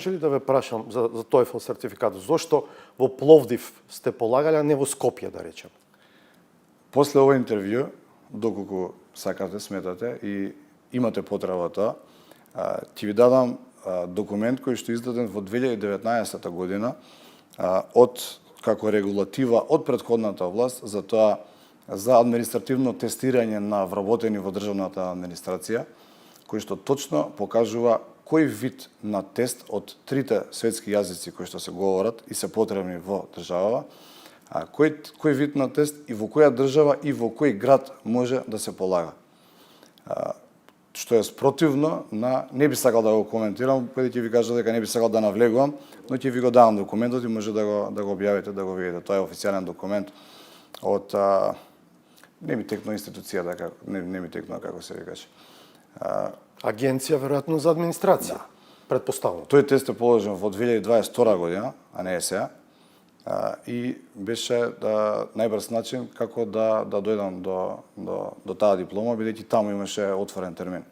може ли да ве прашам за TOEFL сертификатот? Зошто во Пловдив сте полагале, а не во Скопје, да речем? После ова интервју, доколку сакате, сметате и имате потреба тоа, ќе ви дадам документ кој што е издаден во 2019 година како регулатива од претходната власт за тоа за административно тестирање на вработени во државната администрација, кој што точно покажува кој вид на тест од трите светски јазици кои што се говорат и се потребни во државава, кој вид на тест и во која држава и во кој град може да се полага. Што е спротивно на, не би сакал да го коментирам, преди ќе ви кажа дека не би сакал да навлегувам, но ќе ви го давам документот и може да го објавите, да го видите. Тоа е официјален документ од не ми текнува институцијата, не ми текнува како се викаше. Агенција веројатно за администрација. Да. Предпоставувам. Тој тест е положен во 2022 година, а не е сега. И беше најбрз начин како да дојдам до таа диплома, бидејќи таму имаше отворен термин.